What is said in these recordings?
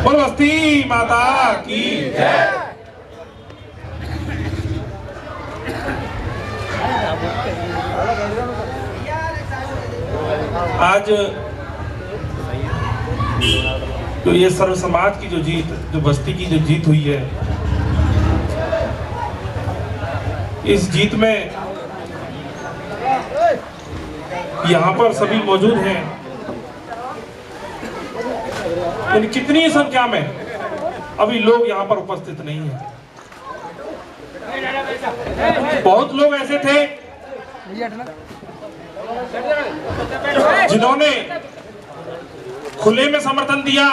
बोल बस्ती माता की जय। आज तो ये सर्व समाज की जो जीत, जो बस्ती की जो जीत हुई है, इस जीत में यहाँ पर सभी मौजूद हैं। कितनी संख्या में अभी लोग यहाँ पर उपस्थित नहीं हैं। बहुत लोग ऐसे थे जिन्होंने खुले में समर्थन दिया।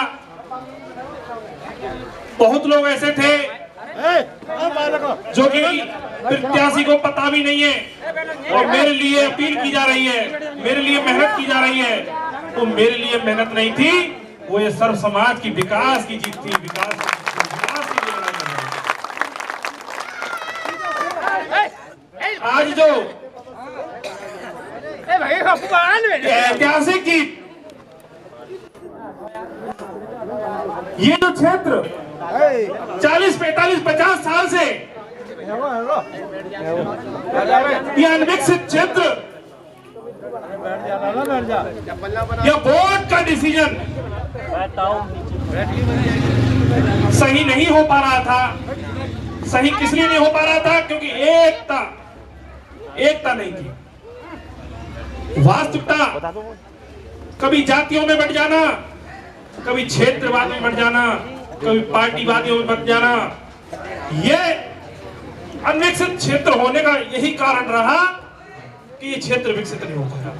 बहुत लोग ऐसे थे जो कि प्रत्याशी को पता भी नहीं है और मेरे लिए अपील की जा रही है, मेरे लिए मेहनत की जा रही है। तो मेरे लिए मेहनत नहीं थी, वो ये सर्व समाज की विकास की जीत थी। विकास की आज जो ऐतिहासिक जीत, ये जो क्षेत्र 40, 45, 50 साल से ये अनविकसित क्षेत्र, यह वोट का डिसीजन सही नहीं हो पा रहा था। सही किस लिए नहीं हो पा रहा था? क्योंकि एकता नहीं थी। वास्तविकता कभी जातियों में बंट जाना, कभी क्षेत्रवाद में बंट जाना, कभी पार्टीवादियों में बंट जाना, यह अनविकसित क्षेत्र होने का यही कारण रहा कि ये क्षेत्र विकसित नहीं हो पाया।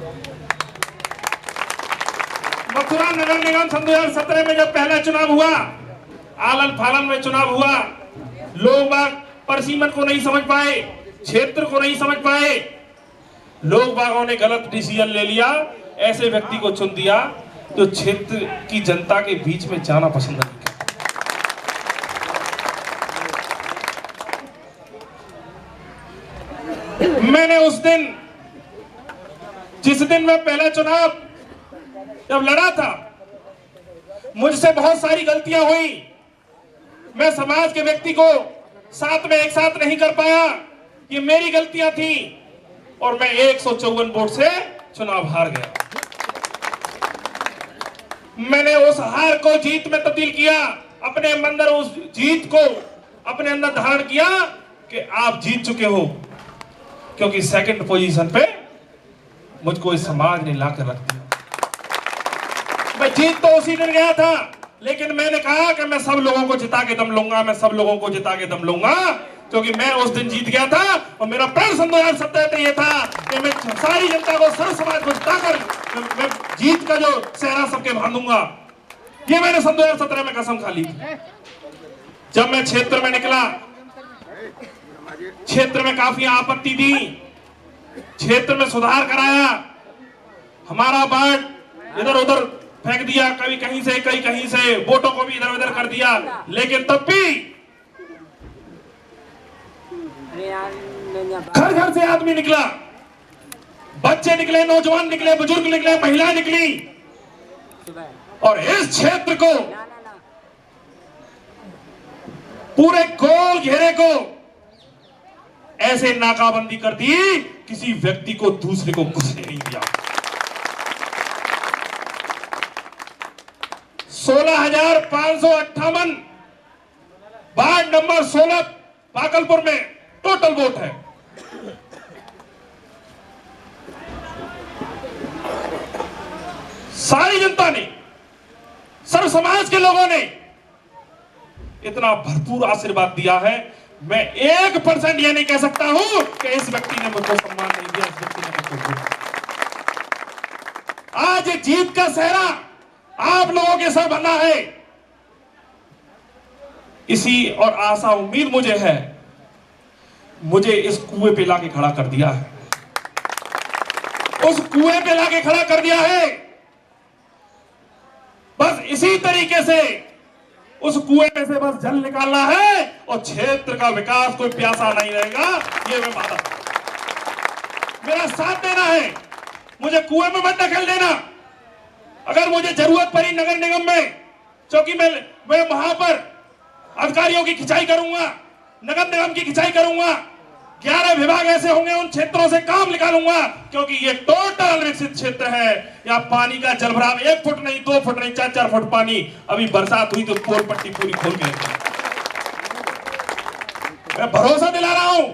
मथुरा नगर निगम सन 2017 में जब पहला चुनाव हुआ, आलन फालन में चुनाव हुआ, लोग परिसीमन को नहीं समझ पाए, क्षेत्र को नहीं समझ पाए। लोग बागों ने गलत डिसीजन ले लिया, ऐसे व्यक्ति को चुन दिया जो क्षेत्र की जनता के बीच में जाना पसंद नहीं करता। मैंने उस दिन, जिस दिन मैं पहला चुनाव जब लड़ा था, मुझसे बहुत सारी गलतियां हुई। मैं समाज के व्यक्ति को साथ में एक साथ नहीं कर पाया, ये मेरी गलतियां थी और मैं 154 वोट से चुनाव हार गया। मैंने उस हार को जीत में तब्दील किया, अपने अंदर उस जीत को अपने अंदर धारण किया कि आप जीत चुके हो, क्योंकि सेकंड पोजीशन पे मुझको इस समाज ने लाकर रख दिया। मैं जीत तो उसी दिन गया था, लेकिन मैंने कहा कि मैं सब लोगों को जिता के दम लूंगा, मैं सब लोगों को जिता के दम लूंगा, क्योंकि मैं उस दिन जीत गया था और मेरा प्रण सन 2017 ये था कि मैं सारी जनता को, सर्व समाज को जिताकर मैं जीत का जो सेहरा सबके बांधूंगा। ये मैंने सन 2017 में कसम खा ली थी। जब मैं क्षेत्र में निकला, क्षेत्र में काफी आपत्ति दी, क्षेत्र में सुधार कराया, हमारा वार्ड इधर उधर फेंक दिया, कभी कहीं से कहीं कहीं से, वोटों को भी इधर उधर कर दिया, लेकिन तब भी घर घर से आदमी निकला, बच्चे निकले, नौजवान निकले, बुजुर्ग निकले, महिला निकली और इस क्षेत्र को पूरे गोल घेरे को ऐसे नाकाबंदी कर दी, किसी व्यक्ति को दूसरे को घुसने नहीं दिया। 16,558 वार्ड नंबर 16 भागलपुर में टोटल वोट है। सारी जनता ने, सर्व समाज के लोगों ने इतना भरपूर आशीर्वाद दिया है। मैं 1% यह नहीं कह सकता हूं कि इस व्यक्ति ने मुझको सम्मान नहीं दिया, इस व्यक्ति ने मुझको दिया। आज जीत का सेहरा आप लोगों के सर बना है, इसी और आशा उम्मीद मुझे है, मुझे इस कुएं पे लाके खड़ा कर दिया है, उस कुएं पे लाके खड़ा कर दिया है। इसी तरीके से उस कुएं में से बस जल निकालना है और क्षेत्र का विकास कोई प्यासा नहीं रहेगा। ये मैं मानता हूं। मेरा साथ देना है, मुझे कुएं में मत ढकेल देना। अगर मुझे जरूरत पड़ी नगर निगम में, क्योंकि मैं वहां पर अधिकारियों की खिंचाई करूंगा, नगर निगम की खिंचाई करूंगा, 11 विभाग ऐसे होंगे, उन क्षेत्रों से काम निकालूंगा, क्योंकि ये टोटल विकसित क्षेत्र है। यहाँ पानी का जलभराव 1 फुट नहीं, 2 फुट नहीं, 4-4 फुट पानी। अभी बरसात हुई तो पोल पट्टी पूरी खोल के मैं भरोसा दिला रहा हूं,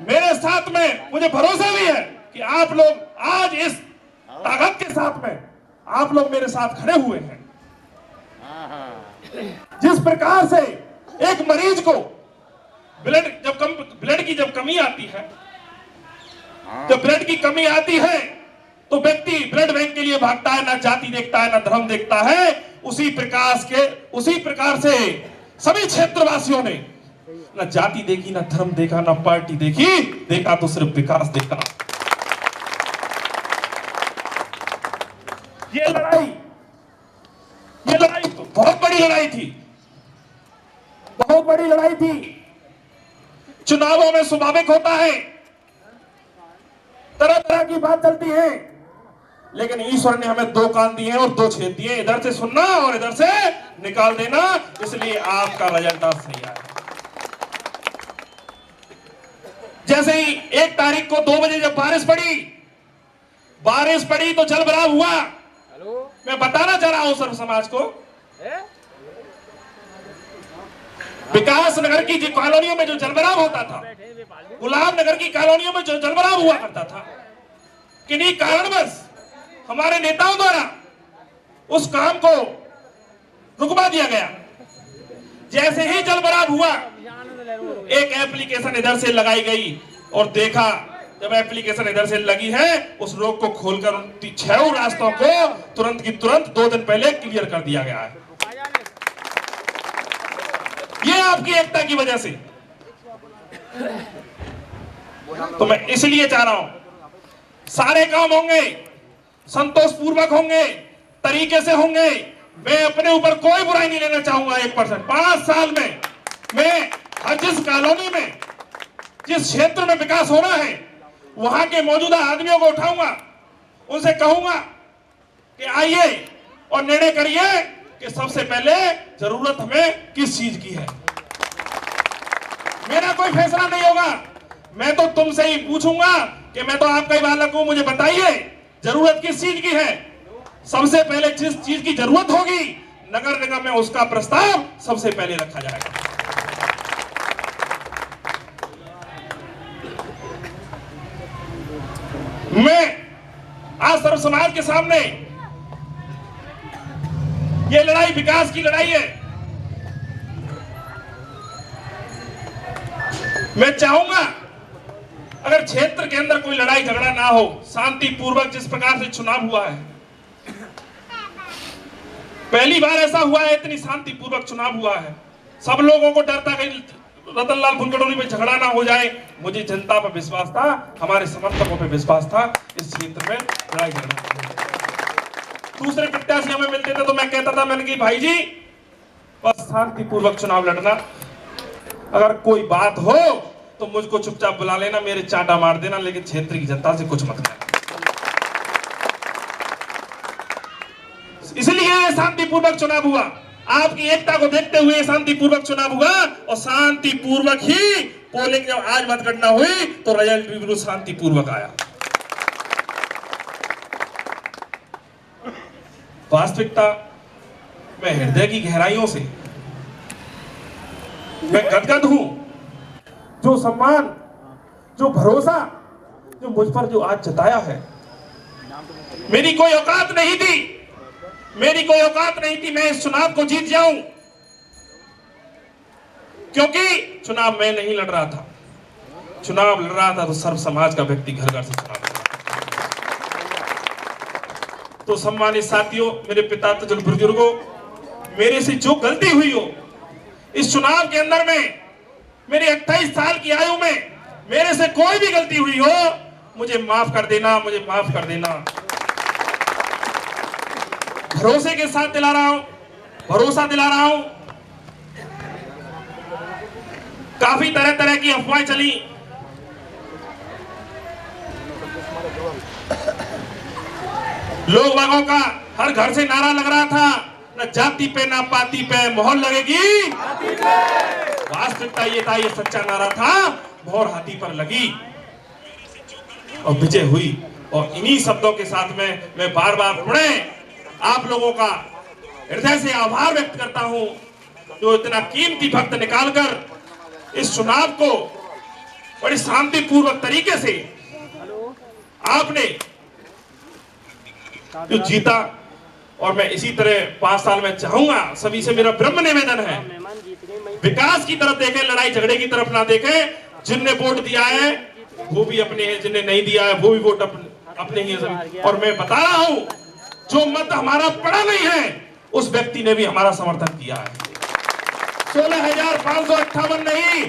मेरे साथ में मुझे भरोसा भी है कि आप लोग आज इस ताकत के साथ में आप लोग मेरे साथ खड़े हुए हैं। जिस प्रकार से एक मरीज को ब्लड की जब कमी आती है, जब ब्लड की कमी आती है तो व्यक्ति ब्लड बैंक के लिए भागता है, ना जाति देखता है, ना धर्म देखता है। उसी प्रकार से सभी क्षेत्रवासियों ने ना जाति देखी, ना धर्म देखा, ना पार्टी देखा तो सिर्फ विकास देखा। ये लड़ाई तो बहुत बड़ी लड़ाई थी, बहुत बड़ी लड़ाई थी। चुनावों में स्वाभाविक होता है, तरह तरह की बात चलती है, लेकिन ईश्वर ने हमें 2 कान दिए हैं और 2 छेद दिए, इधर से सुनना और इधर से निकाल देना। इसलिए आपका रिजल्ट आज सही आया। जैसे ही 1 तारीख को 2 बजे जब बारिश पड़ी तो जलभराव हुआ। मैं बताना चाह रहा हूं सर्व समाज को, विकास नगर की कॉलोनियों में जो जलभराव होता था, गुलाब नगर की कॉलोनियों में जो जलभराव हुआ करता था, किन्हीं कारणवश हमारे नेताओं द्वारा उस काम को रुकवा दिया गया। जैसे ही जलभराव हुआ, एक एप्लीकेशन इधर से लगाई गई और देखा, जब एप्लीकेशन इधर से लगी है, उस रोड को खोलकर 6 रास्तों को तुरंत की तुरंत 2 दिन पहले क्लियर कर दिया गया है। ये आपकी एकता की वजह से। तो मैं इसलिए चाह रहा हूं, सारे काम होंगे, संतोष पूर्वक होंगे, तरीके से होंगे। मैं अपने ऊपर कोई बुराई नहीं लेना चाहूंगा 1%। 5 साल में मैं जिस कॉलोनी में, जिस क्षेत्र में विकास होना है, वहां के मौजूदा आदमियों को उठाऊंगा, उनसे कहूंगा कि आइए और निर्णय करिए कि सबसे पहले जरूरत हमें किस चीज की है। मेरा कोई फैसला नहीं होगा, मैं तो तुमसे ही पूछूंगा कि मैं तो आपका ही बालक हूं, मुझे बताइए जरूरत किस चीज की है। सबसे पहले जिस चीज की जरूरत होगी नगर निगम में, उसका प्रस्ताव सबसे पहले रखा जाएगा। मैं आज सर्व समाज के सामने, ये लड़ाई विकास की लड़ाई है। मैं चाहूंगा अगर क्षेत्र के अंदर कोई लड़ाई झगड़ा ना हो, शांतिपूर्वक, जिस प्रकार से चुनाव हुआ है, पहली बार ऐसा हुआ है, इतनी शांतिपूर्वक चुनाव हुआ है। सब लोगों को डर था कहीं रतनलाल फुलगड़ोरी में झगड़ा ना हो जाए। मुझे जनता पर विश्वास था, हमारे समर्थकों पर विश्वास था, इस क्षेत्र में लड़ाई झगड़ा। दूसरे प्रत्याशी हमें मिलते थे तो मैं कहता था, मैंने कहा भाई जी बस शांतिपूर्वक चुनाव लड़ना, अगर कोई बात हो तो मुझको चुपचाप बुला लेना, मेरे चांटा मार देना, लेकिन क्षेत्र की जनता से कुछ मत करना। इसलिए शांतिपूर्वक चुनाव हुआ, आपकी एकता को देखते हुए शांतिपूर्वक चुनाव हुआ, और शांतिपूर्वक ही पोलिंग जब आज मतगणना हुई तो रिजल्ट भी बिल्कुल शांतिपूर्वक आया। वास्तविकता मैं हृदय की गहराइयों से मैं गदगद हूं। जो सम्मान, जो भरोसा, जो मुझ पर जो आज जताया है, मेरी कोई औकात नहीं थी, मेरी कोई औकात नहीं थी मैं इस चुनाव को जीत जाऊं, क्योंकि चुनाव मैं नहीं लड़ रहा था, चुनाव लड़ रहा था तो सर्व समाज का व्यक्ति घर घर से चुनाव लड़ रहा था। तो सम्मानित साथियों, मेरे पिता तजुल बुजुर्गों, मेरे से जो गलती हुई हो इस चुनाव के अंदर में, मेरी 28 साल की आयु में मेरे से कोई भी गलती हुई हो, मुझे माफ कर देना, मुझे माफ कर देना। भरोसे के साथ दिला रहा हूं, भरोसा दिला रहा हूं। काफी तरह तरह की अफवाहें चली, लोग बागों का हर घर से नारा लग रहा था, न जाति पे ना पाती पे मोहर लगेगी। वास्तविकता ये था, ये सच्चा नारा था, मोहर हाथी पर लगी और विजय हुई। और इन्हीं शब्दों के साथ में मैं बार बार पुनः आप लोगों का हृदय से आभार व्यक्त करता हूं, जो इतना कीमती वक्त निकालकर इस चुनाव को बड़ी शांतिपूर्वक तरीके से आपने जो जीता। और मैं इसी तरह 5 साल में चाहूंगा, सभी से मेरा ब्रह्म निवेदन है, विकास की तरफ देखें, लड़ाई झगड़े की तरफ ना देखें। जिनने वोट दिया है वो भी अपने हैं, जिनने नहीं दिया है वो भी वोट अपने ही है। और मैं बता रहा हूं, जो मत हमारा पड़ा नहीं है उस व्यक्ति ने भी हमारा समर्थन किया है। 16,558 नहीं,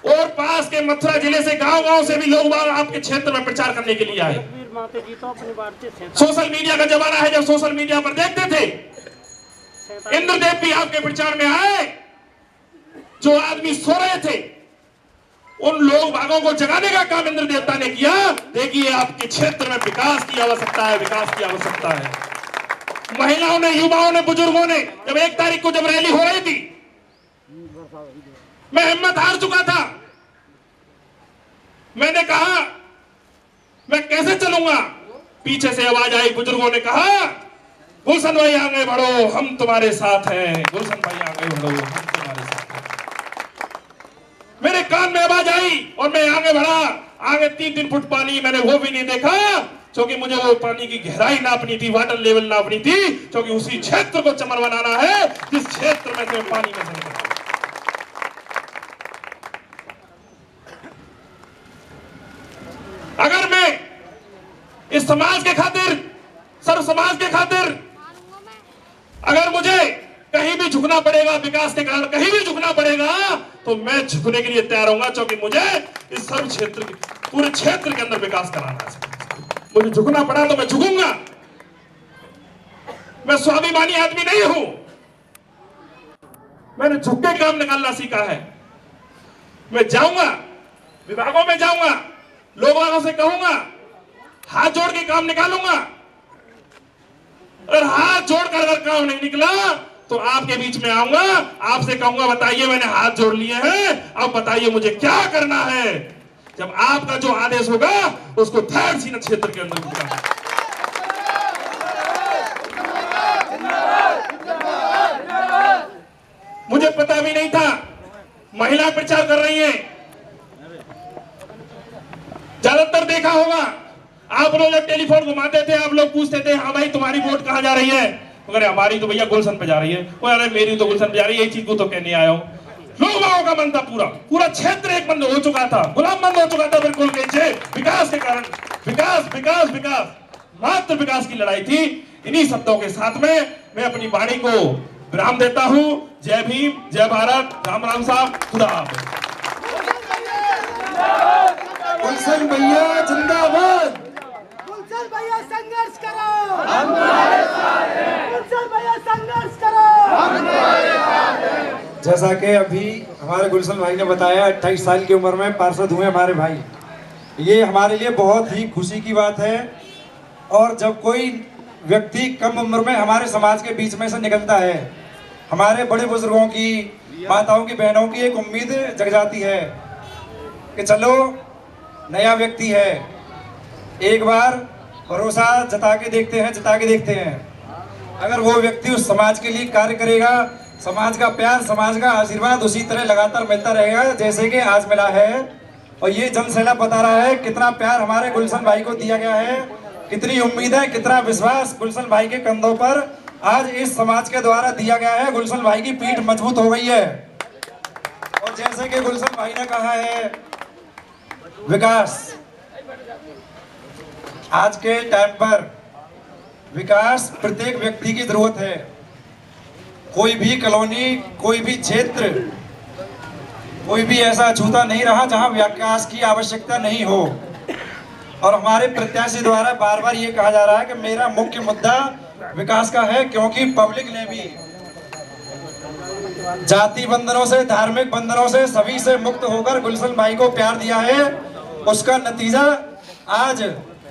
और पास के मथुरा जिले से गांव-गांव से भी लोग आपके क्षेत्र में प्रचार करने के लिए आए। सोशल मीडिया का जमाना है, जब सोशल मीडिया पर देखते थे, इंद्रदेव भी आपके प्रचार में आए। जो आदमी सो रहे थे उन लोग बागों को जगाने का काम इंद्र देवता ने किया। देखिए आपके क्षेत्र में विकास की आवश्यकता है, विकास की आवश्यकता है। महिलाओं ने, युवाओं ने, बुजुर्गों ने, जब 1 तारीख को जब रैली हो रही थी, मैं हिम्मत हार चुका था। मैंने कहा मैं कैसे चलूंगा, पीछे से आवाज आई, बुजुर्गों ने कहा गुलशन भाई आगे बढ़ो, हम तुम्हारे साथ हैं। गुलशन भाई आगे बढ़ो, हम तुम्हारे साथ हैं। मेरे कान में आवाज आई और मैं आगे बढ़ा। आगे 3-3 फुट पानी, मैंने वो भी नहीं देखा, क्योंकि मुझे वो पानी की गहराई नापनी थी, वाटर लेवल नापनी थी, क्योंकि उसी क्षेत्र को चमन बनाना है जिस क्षेत्र में से पानी में से। अगर मैं इस समाज के खातिर, सर्व समाज के खातिर, अगर मुझे कहीं भी झुकना पड़ेगा, विकास के कारण कहीं भी झुकना पड़ेगा, तो मैं झुकने के लिए तैयार होऊंगा, क्योंकि मुझे इस सर्व क्षेत्र, पूरे क्षेत्र के अंदर विकास कराना है। मुझे झुकना पड़ा तो मैं झुकूंगा। मैं स्वाभिमानी आदमी नहीं हूं, मैंने झुक के काम निकालना सीखा है। मैं जाऊंगा, विभागों में जाऊंगा, लोगों से कहूंगा, हाथ जोड़ के काम निकालूंगा। अगर हाथ जोड़कर अगर काम नहीं निकला तो आपके बीच में आऊंगा, आपसे कहूंगा बताइए मैंने हाथ जोड़ लिए हैं, अब बताइए मुझे क्या करना है। जब आपका जो आदेश होगा उसको थर्ड सीना क्षेत्र के अंदर होगा। मुझे पता भी नहीं था महिला प्रचार कर रही हैं। ज्यादातर देखा होगा आप लोग जब टेलीफोन घुमाते थे, आप लोग पूछते थे हाँ भाई तुम्हारी वोट कहां जा रही है, अरे हमारी तो भैया गुलशन पे जा रही है, अरे मेरी तो गुलशन पे जा रही है। यही चीज को तो कहने आया हूं। लोगों का मन था, पूरा क्षेत्र एक बंद हो चुका था, गुलाम बंद हो चुका था बिल्कुल। विकास के कारण, विकास विकास विकास, मात्र विकास की लड़ाई थी। इन्हीं शब्दों के साथ में मैं अपनी वाणी को विराम देता हूं। जय भीम, जय भारत, राम राम साहब, खुदा हाफिज। गुलशन भैया जिंदाबाद, गुलशन भैया संघर्ष करो, हम तुम्हारे साथ हैं। गुलशन भैया संघर्ष करो, हम तुम्हारे साथ हैं। जैसा कि अभी हमारे गुलशन भाई ने बताया, 28 साल की उम्र में पार्षद हुए हमारे भाई, ये हमारे लिए बहुत ही खुशी की बात है। और जब कोई व्यक्ति कम उम्र में हमारे समाज के बीच में से निकलता है, हमारे बड़े बुजुर्गों की, माताओं की, बहनों की एक उम्मीद जग जाती है कि चलो नया व्यक्ति है, एक बार भरोसा जता के देखते हैं। अगर वो व्यक्ति उस समाज के लिए कार्य करेगा, समाज का प्यार, समाज का आशीर्वाद उसी तरह लगातार मिलता रहेगा जैसे कि आज मिला है। और ये जनसैलाब बता रहा है कितना प्यार हमारे गुलशन भाई को दिया गया है, कितनी उम्मीद है, कितना विश्वास गुलशन भाई के कंधों पर आज इस समाज के द्वारा दिया गया है। गुलशन भाई की पीठ मजबूत हो गई है। और जैसे कि गुलशन भाई ने कहा है, विकास, आज के टाइम पर विकास प्रत्येक व्यक्ति की जरूरत है। कोई भी कॉलोनी, कोई भी क्षेत्र, कोई भी ऐसा अछूता नहीं रहा जहां विकास की आवश्यकता नहीं हो। और हमारे प्रत्याशी द्वारा बार बार ये कहा जा रहा है कि मेरा मुख्य मुद्दा विकास का है, क्योंकि पब्लिक ने भी जाति बंधनों से, धार्मिक बंधनों से, सभी से मुक्त होकर गुलशन भाई को प्यार दिया है, उसका नतीजा आज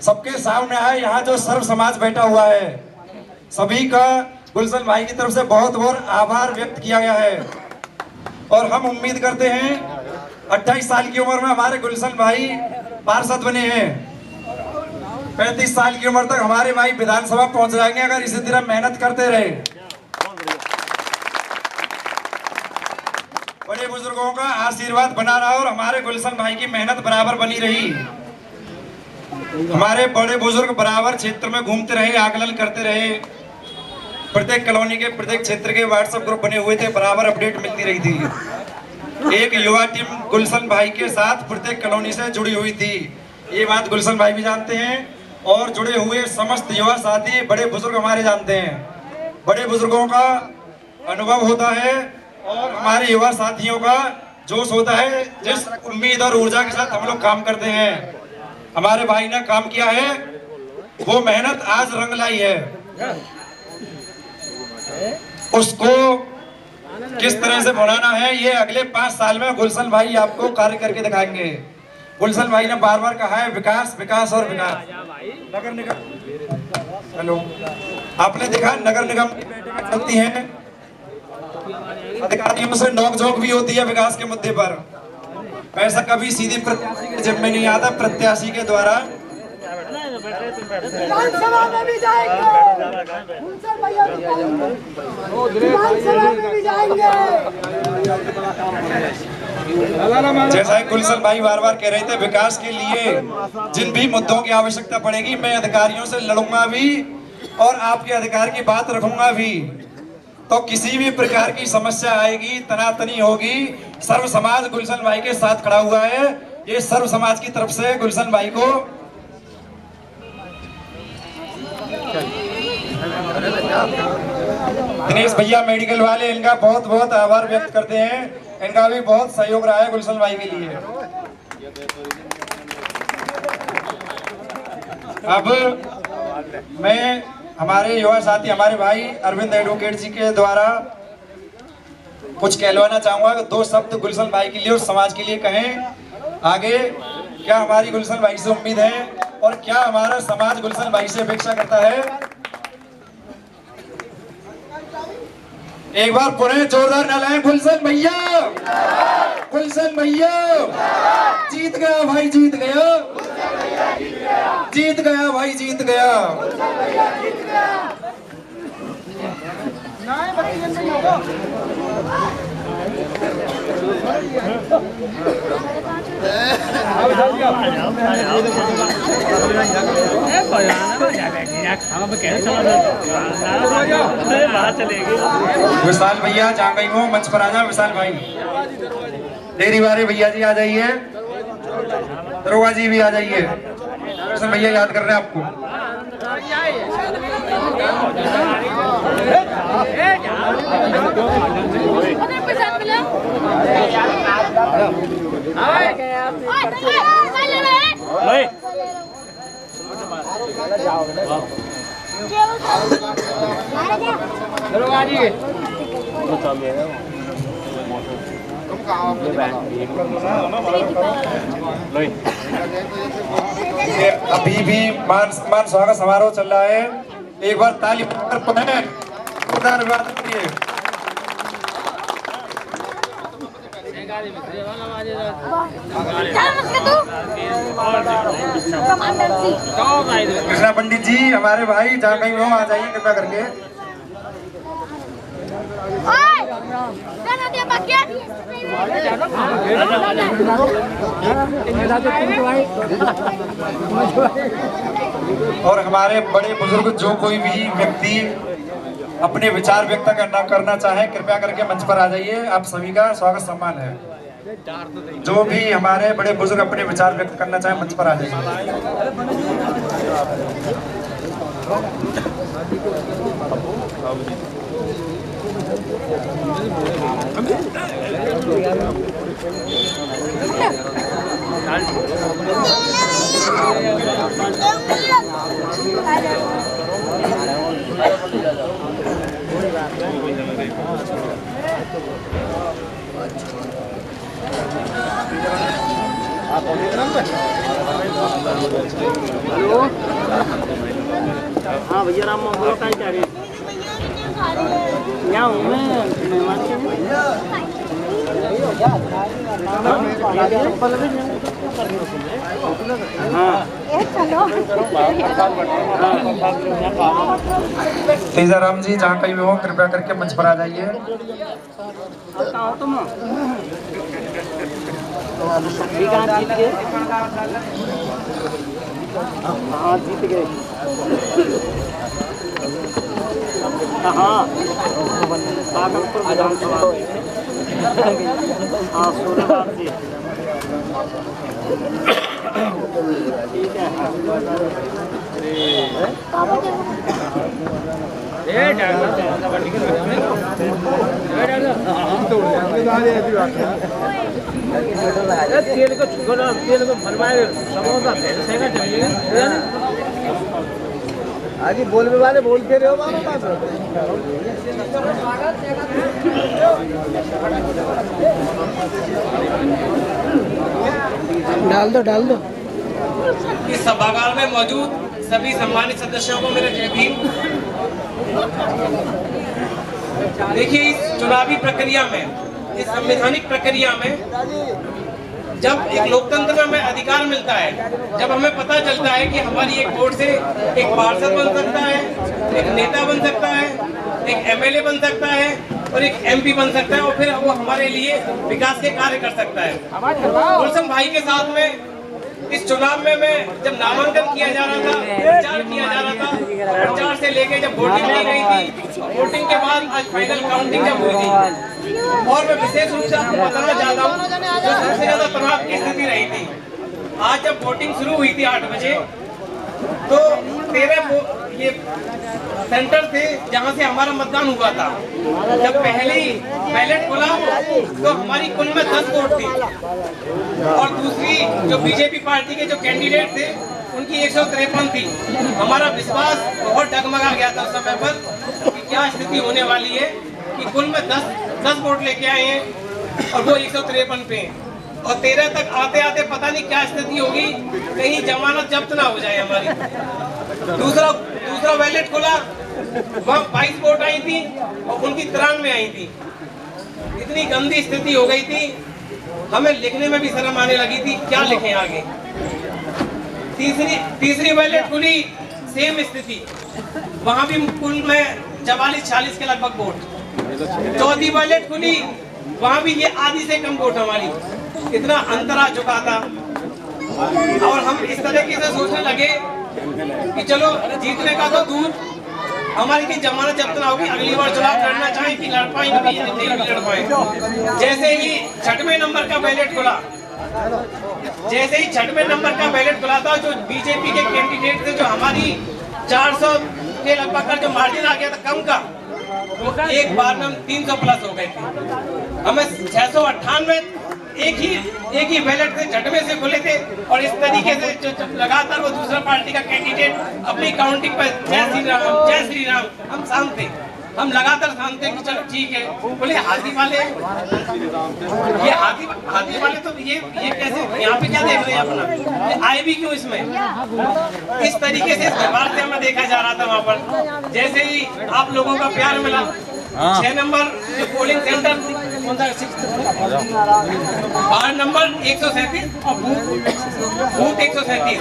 सबके सामने आया। यहाँ जो सर्व समाज बैठा हुआ है, सभी का गुलशन भाई की तरफ से बहुत बहुत आभार व्यक्त किया गया है। और हम उम्मीद करते हैं 28 साल की उम्र में हमारे गुलशन भाई पार्षद बने हैं, 35 साल की उम्र तक हमारे भाई विधानसभा पहुंच जाएंगे अगर इसी तरह मेहनत करते रहे। बड़े बुजुर्गों का आशीर्वाद बना रहा और हमारे गुलशन भाई की मेहनत बराबर बनी रही। हमारे बड़े बुजुर्ग बराबर क्षेत्र में घूमते रहे, आकलन करते रहे, प्रत्येक कॉलोनी के, प्रत्येक क्षेत्र के व्हाट्सएप ग्रुप बने हुए थे, बराबर अपडेट मिलती रही थी। एक युवा टीम गुलशन भाई के साथ प्रत्येक कॉलोनी से जुड़ी हुई थी, ये बात गुलशन भाई भी जानते हैं और जुड़े हुए समस्त युवा साथी, बड़े बुजुर्ग हमारे जानते हैं। बड़े बुजुर्गों का अनुभव होता है और हमारे युवा साथियों का जोश होता है, जिस उम्मीद और ऊर्जा के साथ हम लोग काम करते हैं। हमारे भाई ने काम किया है, वो मेहनत आज रंग लाई है। उसको किस तरह से बनाना है, ये अगले 5 साल में गुलशन भाई आपको कार्य करके दिखाएंगे। गुलशन भाई ने बार बार कहा है विकास, विकास और विकास। नगर निगम, हेलो, आपने देखा नगर निगम की बैठकें चलती हैं, अधिकारियों से नोकझोंक भी होती है विकास के मुद्दे पर। पैसा कभी सीधी प्रत्याशी के जेब में नहीं आता, प्रत्याशी के द्वारा। विधानसभा में भी जाएंगे, गुलशन भैया भी जाएंगे, विधानसभा में भी जाएंगे। जैसा कि गुलशन भाई बार बार कह रहे थे, विकास के लिए जिन भी मुद्दों की आवश्यकता पड़ेगी, मैं अधिकारियों से लड़ूंगा भी और आपके अधिकार की बात रखूंगा भी। तो किसी भी प्रकार की समस्या आएगी, तनातनी होगी, सर्व समाज गुलशन भाई के साथ खड़ा हुआ है। ये सर्व समाज की तरफ से गुलशन भाई को दिनेश भैया मेडिकल वाले, इनका बहुत बहुत आभार व्यक्त करते हैं। इनका भी बहुत सहयोग रहा है गुलशन भाई के लिए। अब मैं हमारे युवा साथी, हमारे भाई अरविंद एडवोकेट जी के द्वारा कुछ कहलवाना चाहूंगा कि 2 शब्द गुलशन भाई के लिए और समाज के लिए कहें। आगे क्या हमारी गुलशन भाई से उम्मीद है और क्या हमारा समाज गुलशन भाई से अपेक्षा करता है, एक बार पुनः जोरदार नारायण गुलशन भैया, गुलशन भैया जीत गया भाई, जीत गया, जीत गया भाई, जीत गया। विशाल भैया जहाँ गई हो मंच पर आ जाओ। विशाल भाई, डेरी वाले भैया जी आ जाइए, दरोगा जी भी आ जाइए। भैया याद कर रहे हैं आपको। अभी भी मान सम्मान स्वागत समारोह चल रहा है, एक बार ताली बजाकर पुनः अभिवादन करिए। कृष्णा पंडित जी हमारे भाई जहाँ कहीं हो आ जाइए कृपया करके। और हमारे बड़े बुजुर्ग जो कोई भी व्यक्ति अपने विचार व्यक्त करना चाहे कृपया करके मंच पर आ जाइए। आप सभी का स्वागत सम्मान है। जो भी हमारे बड़े बुजुर्ग अपने विचार व्यक्त करना चाहे मंच पर आ जाइए। हेलो, हाँ भैया राम बोलो कहाँ जा रहे हैं? यहाँ हूँ मैं मेहमान के तेजाराम जी जहाँ कहीं भी हो कृपया करके मंच पर आ जाइए। कहाँ हो तुम? ठीक है, जीत गए। हाँ जीत गए। हाँ भागलपुर विधानसभा। हाँ 16 बार से। ठीक है। तेल को छुड़ा, तेल को भरवाए समोसा फेंका चलिए। आगे बोलने वाले बोलते रहो बाबा पास। डाल दो। इस सभागार में मौजूद सभी सम्मानित सदस्यों को मेरा जय भीम। देखिए, इस चुनावी प्रक्रिया में, इस संवैधानिक प्रक्रिया में जब एक लोकतंत्र में हमें अधिकार मिलता है, जब हमें पता चलता है कि हमारी एक वोट से एक पार्षद बन सकता है, एक नेता बन सकता है, एक एमएलए बन सकता है और एक एमपी बन सकता है और फिर वो हमारे लिए विकास के कार्य कर सकता है। गुलशन भाई के साथ में इस चुनाव में मैं जब नामांकन किया जा रहा था, प्रचार किया जा रहा था, प्रचार से लेके जब वोटिंग की गई थी, वोटिंग के बाद आज फाइनल काउंटिंग जब हुई थी, और मैं विशेष रूप से आपको बताना चाहता हूँ जो सबसे ज्यादा तनाव की स्थिति रही थी। आज जब वोटिंग शुरू हुई थी 8 बजे, तो 13 ये सेंटर थे जहाँ से हमारा मतदान हुआ था। जब पहली बैलेट खुला तो हमारी कुल में 10 वोट थी और दूसरी जो बीजेपी पार्टी के जो कैंडिडेट थे उनकी 153 थी। हमारा विश्वास बहुत डगमगा गया था उस समय पर कि क्या स्थिति होने वाली है कि कुल में 10 वोट लेके आए हैं और वो 153 पे हैं। और 13 तक आते आते पता नहीं क्या स्थिति होगी, कहीं जमानत जब्त ना हो जाए हमारी। दूसरा बैलेट खोला, वहाँ 22 वोट आई थी और उनकी 93 आई थी। इतनी गंदी स्थिति हो गई थी, हमें लिखने में भी शर्म आने लगी थी, क्या लिखें आगे। तीसरी बैलेट खुली, सेम स्थिति, वहाँ भी कुल में 44-46 के लगभग वोट। चौथी बैलेट खुली, वहाँ भी ये आधी से कम वोट हमारी। इतना अंतर आ चुका था और हम इस तरीके से सोचने लगे कि चलो जीतने का तो दूर, हमारी की जमानत जब्त ना होगी, अगली बार चुनाव लड़ना चाहे कि लड़ पाएंगे नहीं लड़ पाए। जैसे ही 6वें नंबर का बैलेट खुला, था, जो बीजेपी के कैंडिडेट थे, जो हमारी 400 के लगभग का जो मार्जिन आ गया था कम का, वो एक बार में हम 300 प्लस हो गए थे। हमें 698 एक ही बैलेट से झटमे से खुले थे और इस तरीके से जो लगातार वो दूसरा पार्टी का कैंडिडेट अपनी काउंटिंग पर जय श्री राम हम शांत थे, हम लगातार शांत थे कि चलो ठीक है। बोले हाथी वाले, ये हाथी वाले तो ये कैसे यहाँ पे क्या देख रहे हैं अपना, ये आए भी क्यों इसमें। इस तरीके से व्यवहार से हमें देखा जा रहा था वहाँ पर। जैसे ही आप लोगों का प्यार मिला, 6 नंबर जो पोलिंग सेंटर, वार्ड नंबर 137 और बूथ 137,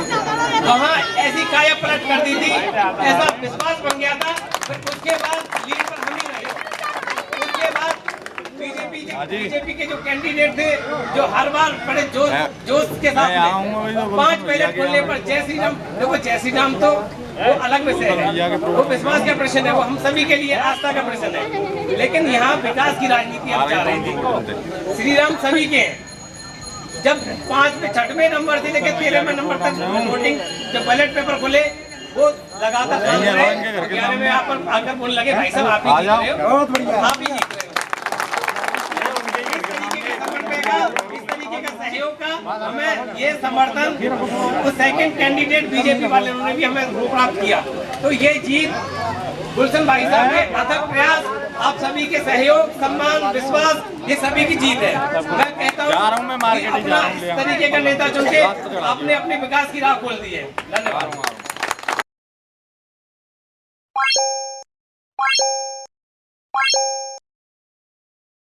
वहाँ ऐसी काया पलट कर दी थी, ऐसा विश्वास बन गया था। फिर उसके बाद लीड पर हम ही रहे। उसके बाद बीजेपी के जो कैंडिडेट थे, जो हर बार बड़े जोश के साथ 5 बैलेट खोलने पर जय श्री राम, देखो जय श्री राम तो वो अलग विषय है, वो विश्वास का प्रश्न है, वो हम सभी के लिए आस्था का प्रश्न है। लेकिन यहाँ विकास की राजनीति हम चाह रहे थे। श्री राम सभी के, जब 5 में 6वें नंबर से लेकर 13वें नंबर तक वोटिंग जब बैलेट पेपर खुले, वो लगातार 11 में आप आकर बोलने लगे भाई साहब आप ही जीत रहे हो, आप ही जीत रहे हो। इस तरीके का सहयोग का हमें ये समर्थन उस सेकंड कैंडिडेट बीजेपी वाले उन्होंने भी हमें प्राप्त किया। तो ये जीत गुलशन भाई साहब के अथक प्रयास आप सभी के सहयोग, सम्मान, विश्वास, ये सभी की जीत है। मैं कहता हूँ कि अपना इस तरीके का नेता चुन के आपने अपने विकास की राह खोल दी है। धन्यवाद।